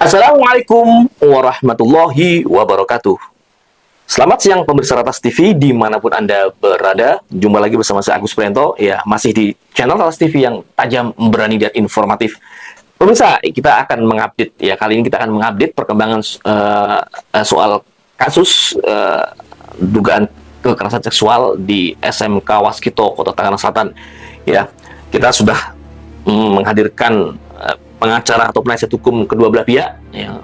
Assalamualaikum warahmatullahi wabarakatuh. Selamat siang pemirsa Ratas TV dimanapun Anda berada. Jumpa lagi bersama saya Agus Prianto. Ya, masih di channel Ratas TV yang tajam, berani, dan informatif. Pemirsa, kita akan mengupdate, ya kali ini kita akan mengupdate perkembangan soal kasus dugaan kekerasan seksual di SMK Waskito, Kota Tangerang Selatan. Ya, kita sudah menghadirkan pengacara atau penasihat hukum kedua belah pihak, ya,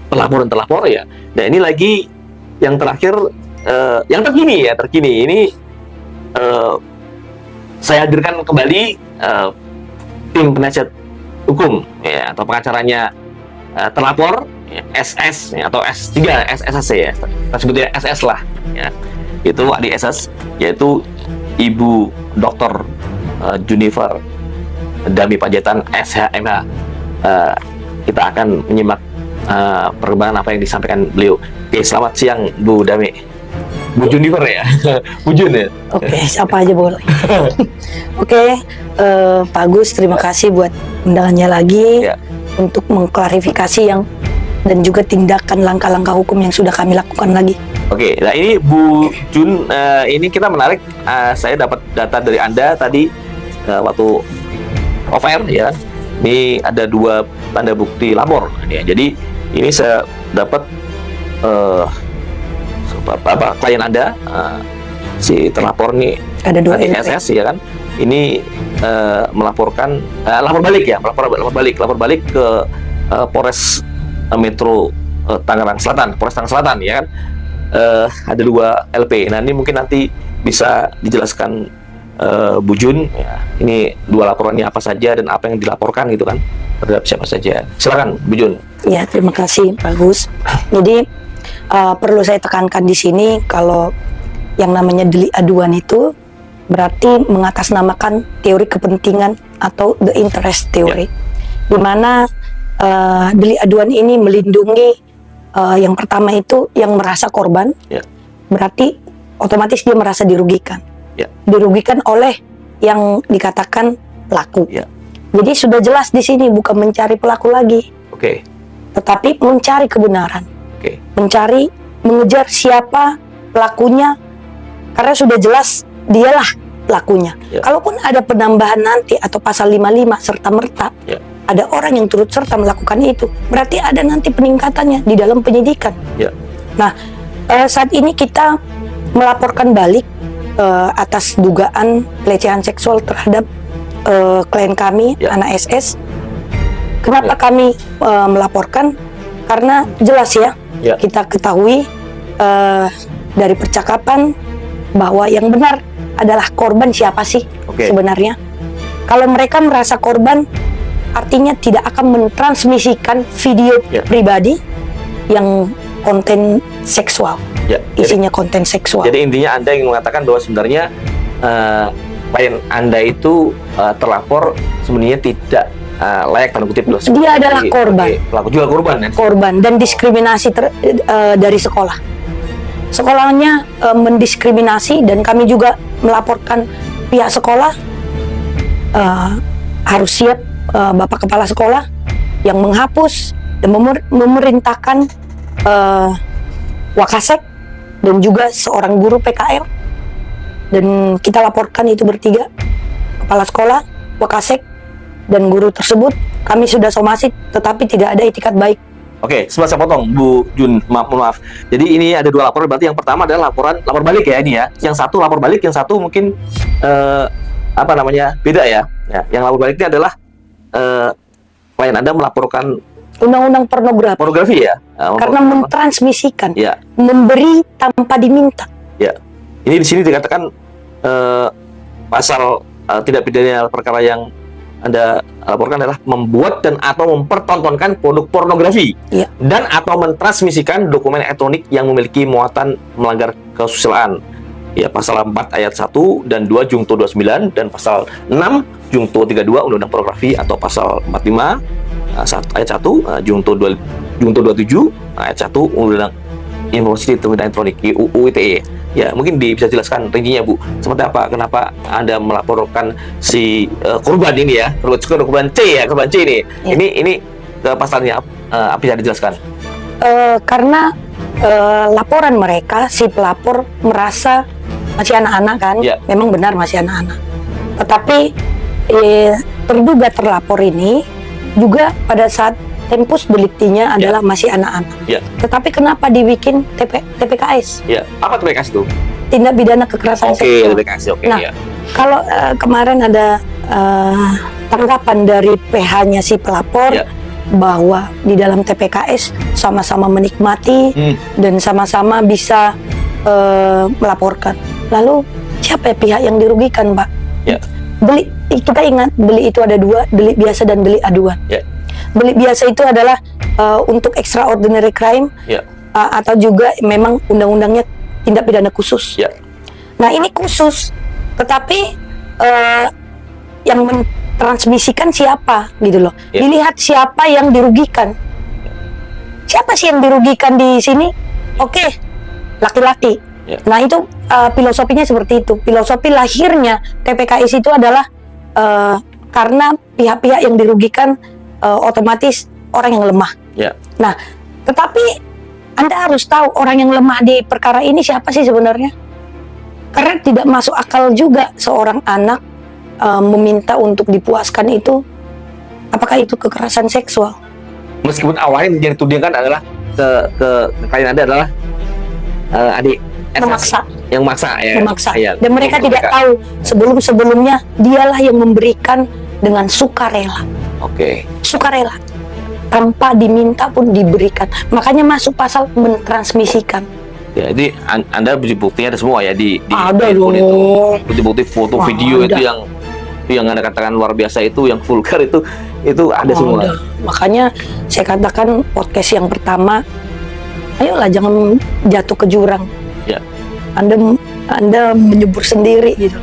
pelapor dan terlapor, ya. Dan ini lagi yang terakhir, yang terkini ini saya hadirkan kembali tim penasihat hukum, ya, atau pengacaranya terlapor, ya, SS, ya, atau S3 SSC, ya, kita sebutnya SS lah, ya. Itu adik SS, yaitu Ibu Dr. Junifer Dami Panjaitan SHMH. Kita akan menyimak perkembangan apa yang disampaikan beliau. Oke, selamat siang Bu Dami. Bu Junifer ya? Bu Jun ya? Oke, siapa aja boleh. Oke, Pak Agus, terima kasih buat undangannya lagi, Ya. untuk mengklarifikasi yang dan juga tindakan langkah-langkah hukum yang sudah kami lakukan lagi. Oke, nah ini Bu Jun, ini kita menarik, saya dapat data dari Anda tadi waktu off air, ya. Ini ada 2 tanda bukti lapor, ya. Jadi ini saya dapat klien Anda, si terlapor nih, Ada 2 SS, ya kan, ini melaporkan lapor balik ke Polres Metro Tangerang Selatan, Polres Tangerang Selatan, ya kan. Ada 2 LP. Nah, ini mungkin nanti bisa dijelaskan Bu Jun, ya, ini 2 laporannya apa saja dan apa yang dilaporkan gitu kan, terhadap siapa saja. Silakan Bu Jun. Ya, terima kasih Pak Agus. Jadi perlu saya tekankan di sini kalau yang namanya delik aduan itu berarti mengatasnamakan teori kepentingan atau the interest theory, di mana delik aduan ini melindungi yang pertama itu yang merasa korban, berarti otomatis dia merasa dirugikan. Dirugikan oleh yang dikatakan pelaku. Jadi sudah jelas di sini bukan mencari pelaku lagi, tetapi mencari kebenaran, mengejar siapa pelakunya, karena sudah jelas dialah pelakunya. Kalaupun ada penambahan nanti atau pasal 55 serta merta, ada orang yang turut serta melakukan itu, berarti ada nanti peningkatannya di dalam penyidikan. Nah, saat ini kita melaporkan balik atas dugaan pelecehan seksual terhadap klien kami, anak SS. Kenapa kami melaporkan? Karena jelas ya, kita ketahui dari percakapan bahwa yang benar adalah korban siapa sih sebenarnya. Kalau mereka merasa korban, artinya tidak akan mentransmisikan video pribadi yang konten seksual, isinya konten seksual. Jadi intinya Anda ingin mengatakan bahwa sebenarnya klien Anda itu terlapor sebenarnya tidak layak tanda kutip. Dia adalah korban. Pelaku juga korban, ya? Korban dan diskriminasi dari sekolah. Sekolahnya mendiskriminasi dan kami juga melaporkan pihak sekolah. Harus siap Bapak Kepala Sekolah yang menghapus dan memerintahkan Wakasek dan juga seorang guru PKL, dan kita laporkan itu bertiga, kepala sekolah, Wakasek, dan guru tersebut. Kami sudah somasi tetapi tidak ada itikat baik. Oke, sebelah saya potong Bu Jun, maaf. Jadi ini ada 2 laporan, berarti yang pertama adalah lapor balik ya ini ya. Yang satu lapor balik, yang satu mungkin beda ya. Yang lapor balik ini adalah klien Anda melaporkan Undang-undang pornografi ya, karena mentransmisikan, memberi tanpa diminta. Ini di sini dikatakan pasal tindak pidana perkara yang Anda laporkan adalah membuat dan atau mempertontonkan produk pornografi dan atau mentransmisikan dokumen elektronik yang memiliki muatan melanggar kesusilaan. Pasal 4 ayat 1 dan 2 Jungto 29 dan pasal 6 Jungto 32 Undang-Undang Pornografi, atau pasal 45 ayat 1 Jungto 27 ayat 1 Undang-Undang Informasi dan Elektronik UU ITE. Mungkin bisa jelaskan rincinya Bu, seperti apa, kenapa Anda melaporkan si korban ini ya, korban C ini. Ini ke pasalnya? Apa bisa dijelaskan? Karena laporan mereka, si pelapor merasa masih anak-anak kan, memang benar masih anak-anak. Tetapi terduga terlapor ini juga pada saat tempus deliktinya adalah masih anak-anak. Tetapi kenapa dibikin TPKS? Apa TPKS itu? Tindak pidana kekerasan seksual. TPKS, Nah, kalau kemarin ada tanggapan dari PH-nya si pelapor bahwa di dalam TPKS sama-sama menikmati dan sama-sama bisa melaporkan. Lalu siapa pihak yang dirugikan, Pak? Delik, kita ingat delik itu ada dua, delik biasa dan delik aduan. Delik biasa itu adalah untuk extraordinary crime atau juga memang undang-undangnya tindak pidana khusus. Nah, ini khusus, tetapi yang mentransmisikan siapa gitu loh. Dilihat siapa yang dirugikan. Siapa sih yang dirugikan di sini? Oke, laki-laki. Nah, itu filosofinya seperti itu. Filosofi lahirnya TPKS itu adalah karena pihak-pihak yang dirugikan otomatis orang yang lemah. Nah, tetapi Anda harus tahu orang yang lemah di perkara ini siapa sih sebenarnya? Karena tidak masuk akal juga seorang anak meminta untuk dipuaskan itu, apakah itu kekerasan seksual? Meskipun awalnya yang ditudingkan adalah klien Anda adalah adik memaksa. Yang memaksa. Dan mereka tidak tahu sebelum-sebelumnya dialah yang memberikan dengan sukarela. Sukarela, tanpa diminta pun diberikan. Makanya masuk pasal mentransmisikan. Jadi Anda buktinya ada semua ya di ada dong. Bukti-bukti foto, video itu yang Anda katakan luar biasa itu, yang vulgar itu ada semua. Makanya saya katakan podcast yang pertama, ayolah jangan jatuh ke jurang. Anda menyebur sendiri gitu.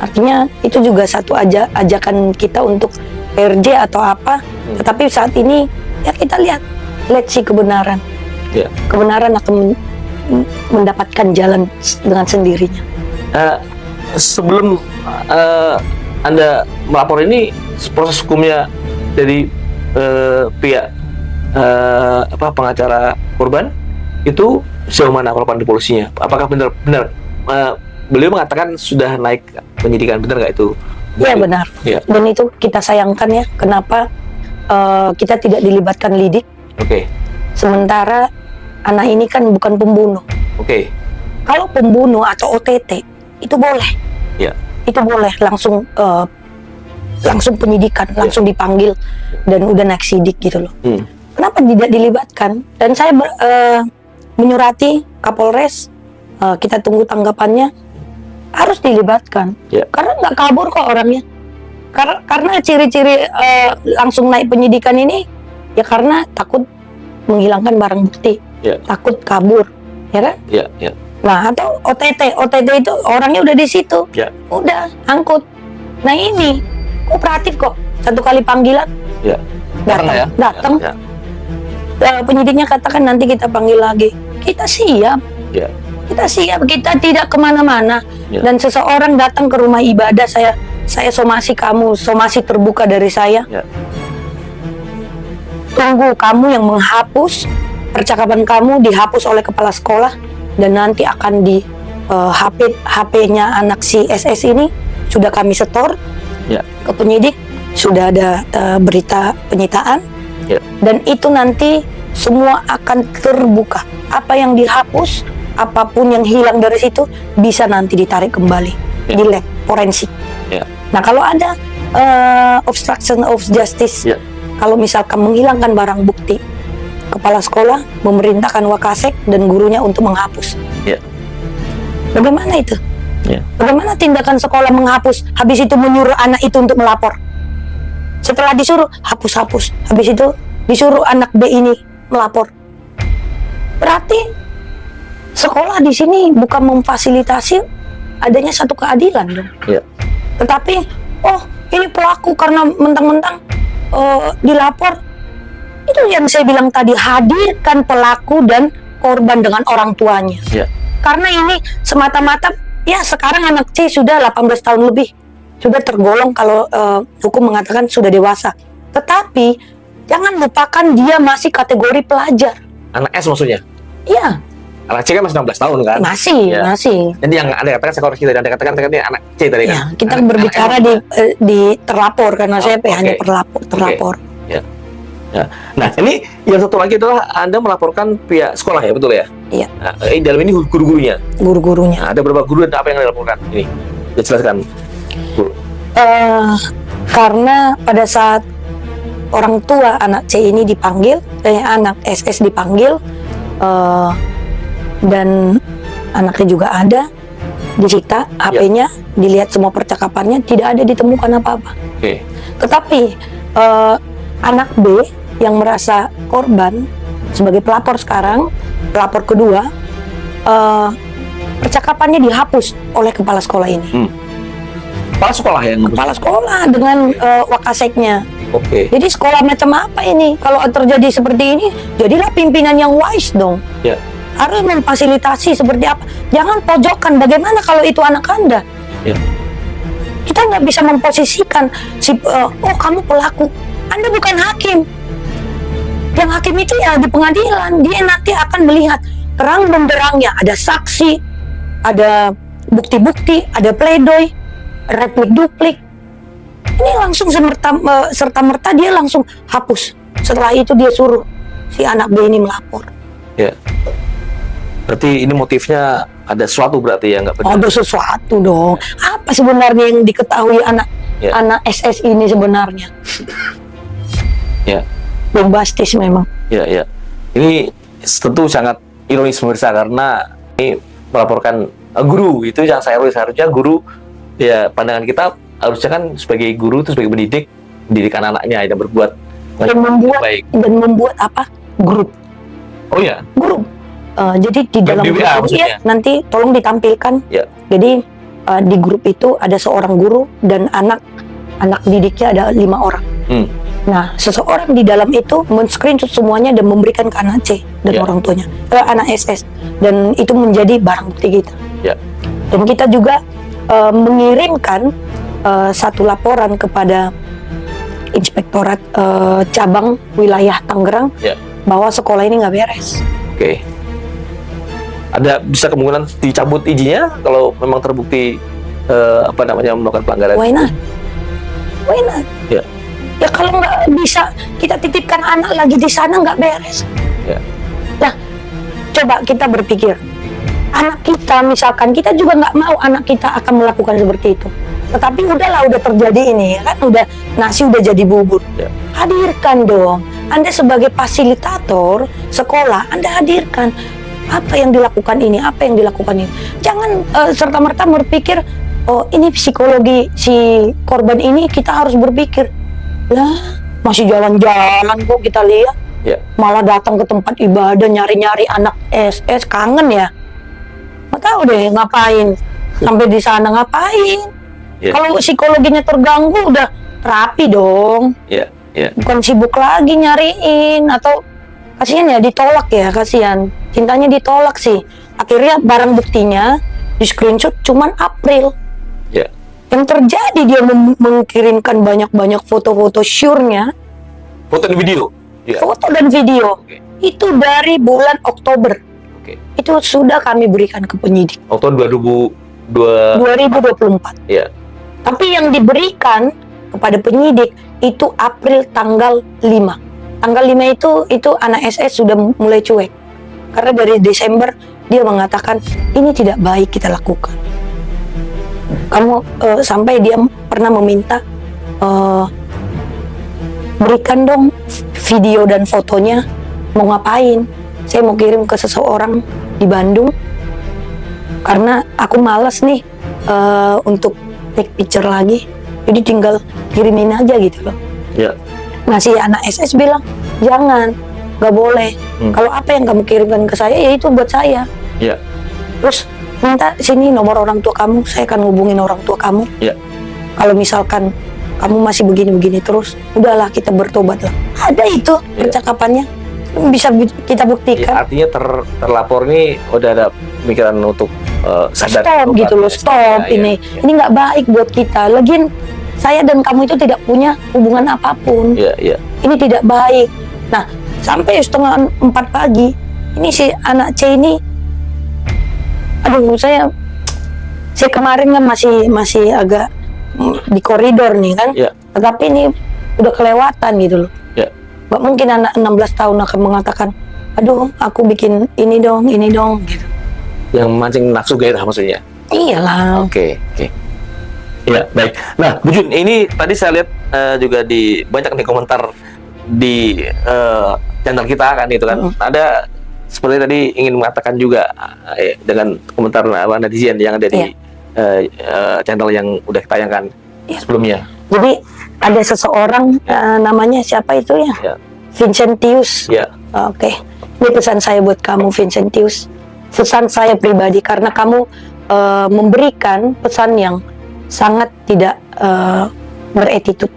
Artinya itu juga satu ajakan kita untuk RJ atau apa. Tetapi saat ini ya kita lihat see kebenaran. Kebenaran akan mendapatkan jalan dengan sendirinya. Sebelum Anda melapor ini, proses hukumnya dari pihak pengacara korban itu sejauh mana laporan di polisinya? Apakah benar-benar beliau mengatakan sudah naik penyidikan, benar nggak itu? Ya benar. Dan itu kita sayangkan ya. Kenapa kita tidak dilibatkan lidik? Sementara anak ini kan bukan pembunuh. Kalau pembunuh atau OTT itu boleh. Itu boleh langsung penyidikan, langsung dipanggil dan udah naik sidik gitu loh. Kenapa tidak dilibatkan? Dan saya menyurati Kapolres, kita tunggu tanggapannya, harus dilibatkan. Karena nggak kabur kok orangnya. Karena ciri-ciri langsung naik penyidikan ini ya karena takut menghilangkan barang bukti, takut kabur, ya kan? Nah, atau OTT itu orangnya udah di situ, udah angkut. Nah, ini kooperatif kok, satu kali panggilan datang. Penyidiknya katakan nanti kita panggil lagi, kita siap. Kita siap, kita tidak kemana-mana. Dan seseorang datang ke rumah ibadah, saya somasi kamu, somasi terbuka dari saya. Tunggu kamu yang menghapus percakapan kamu, dihapus oleh kepala sekolah, dan nanti akan di HP-nya anak si SS ini sudah kami setor ke penyidik, sudah ada berita penyitaan, dan itu nanti semua akan terbuka. Apa yang dihapus, apapun yang hilang dari situ bisa nanti ditarik kembali di lab forensik. Nah, kalau ada obstruction of justice, kalau misalkan menghilangkan barang bukti, kepala sekolah memerintahkan wakasek dan gurunya untuk menghapus. Bagaimana itu? Bagaimana tindakan sekolah menghapus, habis itu menyuruh anak itu untuk melapor? Setelah disuruh hapus, habis itu disuruh anak B ini melapor. Berarti sekolah di sini bukan memfasilitasi adanya satu keadilan dong. Tetapi ini pelaku karena mentang-mentang dilapor. Itu yang saya bilang tadi, hadirkan pelaku dan korban dengan orang tuanya. Karena ini semata-mata ya sekarang anak C sudah 18 tahun lebih, sudah tergolong kalau hukum mengatakan sudah dewasa. Tetapi Jangan lupakan dia masih kategori pelajar. Anak S maksudnya? Iya, Anak C kan masih 16 tahun kan? masih, Ya. masih. Jadi yang Anda katakan, saya koreksi tadi, Anda katakan ini anak C tadi Ya, kan? kita Anak- berbicara anak di terlapor karena saya oke. hanya terlapor. Ya. Nah, ini yang satu lagi adalah Anda melaporkan pihak sekolah ya, betul ya? Iya. Nah, dalam ini guru-gurunya. Guru-gurunya. Nah, ada berapa guru dan apa yang Anda laporkan? Ini, jelaskan. Guru. Karena pada saat orang tua anak C ini dipanggil, anak SS dipanggil, dan anaknya juga ada, disita HP-nya, dilihat semua percakapannya, tidak ada ditemukan apa-apa. Oke. Tetapi anak B yang merasa korban sebagai pelapor sekarang, pelapor kedua, percakapannya dihapus oleh kepala sekolah ini. Kepala sekolah yang Kepala sekolah dengan wakaseknya. Oke. Jadi sekolah macam apa ini? Kalau terjadi seperti ini, jadilah pimpinan yang wise dong. Ya. Harus memfasilitasi seperti apa. Jangan pojokkan. Bagaimana kalau itu anak Anda? Ya. Kita nggak bisa memposisikan oh kamu pelaku. Anda bukan hakim. Yang hakim itu ya di pengadilan. Dia nanti akan melihat terang benderangnya. Ada saksi, ada bukti-bukti, ada pledoi, replik duplik. Ini langsung serta-merta dia langsung hapus. Setelah itu dia suruh si anak B ini melapor. Ya. Berarti ini motifnya ada sesuatu berarti ya, nggak benar? Ada sesuatu dong. Apa sebenarnya yang diketahui anak SS ini sebenarnya? Ya. Bombastis memang. Ya, ya. Ini tentu sangat ironis pemirsa karena ini melaporkan guru, itu yang saya ironis. Harusnya guru, ya pandangan kita harusnya kan sebagai guru itu sebagai pendidik, mendidikan anaknya dan berbuat baik. Dan membuat apa? Grup. Oh ya. Grup. Jadi di dalam WA grup ya, maksudnya? nanti tolong ditampilkan. Ya. Jadi di grup itu ada seorang guru dan anak didiknya ada 5 orang. Nah, seseorang di dalam itu men-screenshot semuanya dan memberikan ke anak C dan Ya. orang tuanya, anak SS, dan itu menjadi barang bukti kita. Ya. Dan kita juga mengirimkan satu laporan kepada Inspektorat Cabang Wilayah Tangerang Ya. bahwa sekolah ini nggak beres. Oke. Ada bisa kemungkinan dicabut izinnya kalau memang terbukti melakukan pelanggaran. Why not? Why not? Ya. Ya kalau nggak bisa kita titipkan anak lagi di sana nggak beres. Ya. Nah, coba kita berpikir, anak kita misalkan, kita juga nggak mau anak kita akan melakukan seperti itu. Tetapi udahlah, udah terjadi ini, ya kan, udah nasi udah jadi bubur. Ya. Hadirkan dong. Anda sebagai fasilitator sekolah, Anda hadirkan apa yang dilakukan ini, apa yang dilakukan ini. Jangan serta-merta berpikir, oh ini psikologi si korban ini, kita harus berpikir, lah masih jalan-jalan kok kita lihat. Ya. Malah datang ke tempat ibadah nyari-nyari anak SS, kangen ya. Nggak tahu deh ngapain. Sampai di sana ngapain. Ya. Kalau psikologinya terganggu udah rapi dong. Ya. Ya. Bukan sibuk lagi nyariin. Atau kasihan ya, ditolak ya, kasihan. Cintanya ditolak sih. Akhirnya barang buktinya di screenshot cuman April. Ya. Yang terjadi dia mengirimkan banyak-banyak foto-foto syurnya, Foto dan video. Ya. foto dan video. Oke. Itu dari bulan Oktober. Oke. Itu sudah kami berikan ke penyidik. Oktober 2024. Ya. Tapi yang diberikan kepada penyidik itu April tanggal 5. Tanggal 5 itu anak SS sudah mulai cuek. Karena dari Desember dia mengatakan ini tidak baik kita lakukan. Kamu sampai dia pernah meminta berikan dong video dan fotonya, mau ngapain? Saya mau kirim ke seseorang di Bandung karena aku malas nih untuk take picture lagi, jadi tinggal kirimin aja gitu loh. Ya. Nah si anak SS bilang jangan, nggak boleh. Kalau apa yang kamu kirimkan ke saya ya itu buat saya. Ya. Terus minta sini nomor orang tua kamu, saya akan hubungin orang tua kamu. Ya. Kalau misalkan kamu masih begini-begini terus, udahlah kita bertobat lah. Ada itu percakapannya, bisa kita buktikan. Ya, artinya terlapor ini udah ada pemikiran untuk sadar. Stop gitu loh, stop Ya, ini. ya. Ini nggak baik buat kita. Lagian saya dan kamu itu tidak punya hubungan apapun. Ini tidak baik. Nah, sampai 3:30 pagi, ini si anak C ini, aduh, saya kemarin kan masih agak di koridor nih kan, tetapi ini udah kelewatan gitu loh. Gak mungkin anak 16 tahun akan mengatakan, aduh, aku bikin ini dong gitu. Yang mancing nafsu gairah maksudnya? Iyalah. Oke. Ya, baik. Nah, Bu Jun, ini tadi saya lihat juga di banyak nih komentar di channel kita kan itu kan. Ada seperti tadi ingin mengatakan juga dengan komentar netizen yang ada di channel yang udah ditayangkan sebelumnya. Jadi ada seseorang namanya siapa itu ya? Vincentius. Oke. Ini pesan saya buat kamu, Vincentius. Pesan saya pribadi, karena kamu memberikan pesan yang sangat tidak beretitut.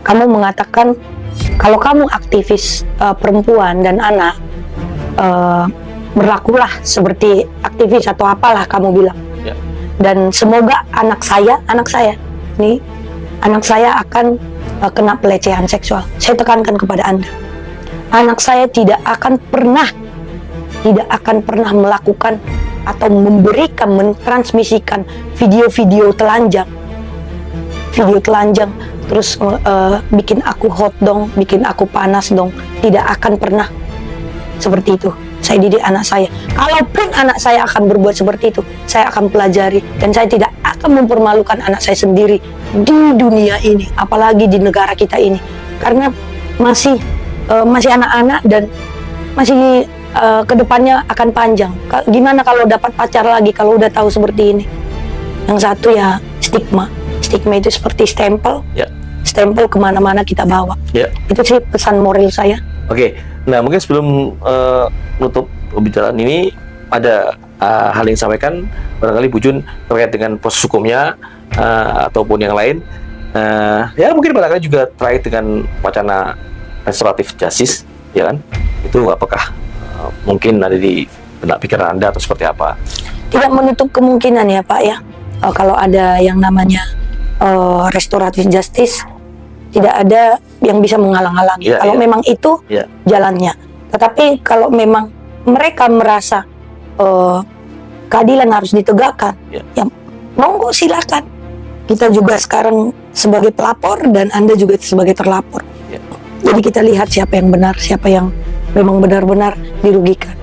Kamu mengatakan kalau kamu aktivis perempuan dan anak, berlakulah seperti aktivis atau apalah kamu bilang. Dan semoga anak saya akan kena pelecehan seksual. Saya tekankan kepada Anda, anak saya tidak akan pernah melakukan atau mentransmisikan video-video telanjang, terus bikin aku hot dong, bikin aku panas dong. Tidak akan pernah seperti itu. Saya didik anak saya. Kalaupun anak saya akan berbuat seperti itu, saya akan pelajari, dan saya tidak akan mempermalukan anak saya sendiri di dunia ini, apalagi di negara kita ini, karena masih anak-anak dan masih kedepannya akan panjang. Gimana kalau dapat pacar lagi kalau udah tahu seperti ini? Yang satu ya stigma itu seperti stempel, stempel kemana-mana kita bawa. Itu sih pesan moral saya. Oke. Nah, mungkin sebelum menutup pembicaraan ini, ada hal yang disampaikan barangkali Bu Jun terkait dengan proses hukumnya ataupun yang lain. Ya mungkin barangkali juga terkait dengan wacana restoratif justice, ya kan? Itu apakah mungkin ada di benak pikiran Anda atau seperti apa? Tidak menutup kemungkinan ya Pak ya, kalau ada yang namanya restoratif justice, tidak ada yang bisa menghalang-halangi. Kalau memang itu jalannya. Tetapi kalau memang mereka merasa keadilan harus ditegakkan, ya monggo silakan. Kita juga sekarang sebagai pelapor dan Anda juga sebagai terlapor. Jadi kita lihat siapa yang benar, siapa yang memang benar-benar dirugikan.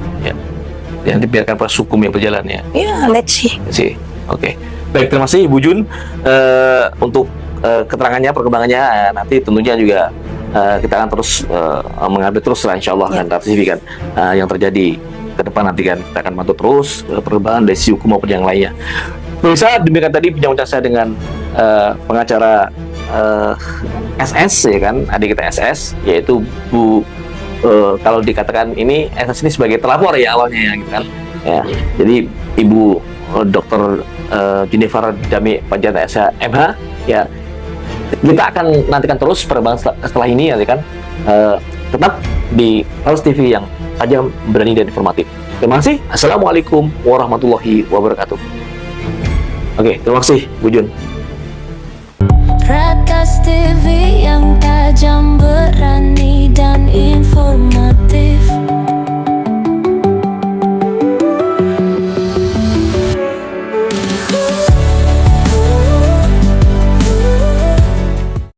Yang dibiarkan proses hukum yang berjalan ya. Let's see. Oke. Baik, terima kasih Bu Jun untuk keterangannya, perkembangannya. Nanti tentunya juga kita akan terus mengambil terus lah, insya Allah akan ratifikkan yang terjadi ke depan. Nanti kan kita akan pantau terus perkembangan dari sisi hukum maupun yang lainnya. Pemirsa, demikian tadi bincang-bincang saya dengan pengacara SS, ya kan, adik kita SS, yaitu Bu kalau dikatakan ini SS ini sebagai terlapor ya awalnya ya, gitu kan. Jadi Ibu Dr. Jennifer Dami Panjaitan SMH ya. Kita akan nantikan terus perkembangan setelah ini ya kan. Tetap di Trans TV yang tajam, berani dan informatif. Terima kasih. Assalamualaikum warahmatullahi wabarakatuh. Oke, terima kasih Bu Jun. Trans TV yang tajam, berani dan informatif.